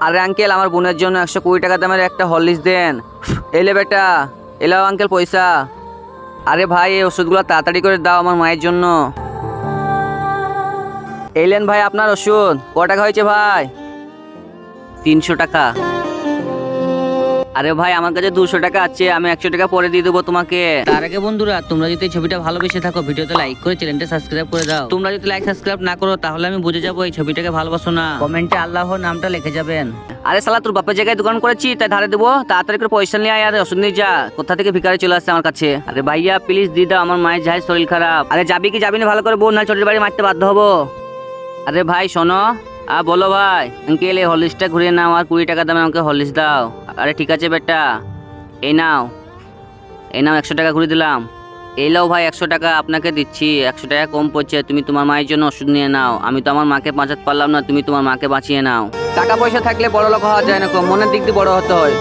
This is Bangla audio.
আরে আঙ্কেল, আমার বোনের জন্য 120 টাকা দামের একটা হরলিক্স দেন। এলে বেটা, এলাও আঙ্কেল পয়সা। আরে ভাই, এই ওষুধগুলো তাড়াতাড়ি করে দাও আমার মায়ের জন্য। এলেন ভাই আপনার ওষুধ। ক টাকা হয়েছে ভাই? 300 টাকা। আরে ভাই, আমার কাছে 200 টাকা আছে, আমি 100 টাকা পরে দিয়ে দেবো তোমাকে। তার আগে বন্ধুরা, তোমরা যদি এই ছবিটা ভালোবেসে থাকো ভিডিওতে লাইক করে চ্যানেলটা সাবস্ক্রাইব করে দাও। তোমরা যদি লাইক সাবস্ক্রাইব না করো তাহলে আমি বুঝে যাবো এই ছবিটাকে ভালোবাসো না। কমেন্টে আল্লাহর নামটা লিখে যাবেন। আরে শালা, তোর বাপের জায়গায় দোকান করেছি তাই ধারে দেবো, তাড়াতাড়ি করে পয়সা নিয়ে আয় আর ওষুধ নিয়ে যা। কোথা থেকে ভিখারি চলে আসছে আমার কাছে। আরে ভাইয়া প্লিজ দিয়ে দাও, আমার মায়ের যায় শরীর খারাপ। আরে যাবি কি যাবি না ভালো করে বল, না ছোটের বাড়ি মারতে বাধ্য হবো। আরে ভাই শোনো, বলো ভাই। আঙ্কেল, এই হরলিক্সটা ঘুরিয়ে নাও আর 20 টাকা দামে আমাকে হরলিক্স দাও। আরে ঠিক আছে বেটা, এই নাও, এই নাও 100 টাকা ঘুরে দিলাম। এই নাও ভাই 100 টাকা আপনাকে দিচ্ছি, 100 টাকা কম পড়ছে। তুমি তোমার মায়ের জন্য ওষুধ নিয়ে নাও। আমি তো আমার মাকে বাঁচাতে পারলাম না, তুমি তোমার মাকে বাঁচিয়ে নাও। টাকা পয়সা থাকলে বড় লোক হওয়া যায় না, মনের দিক দিয়ে বড় হতে হয়।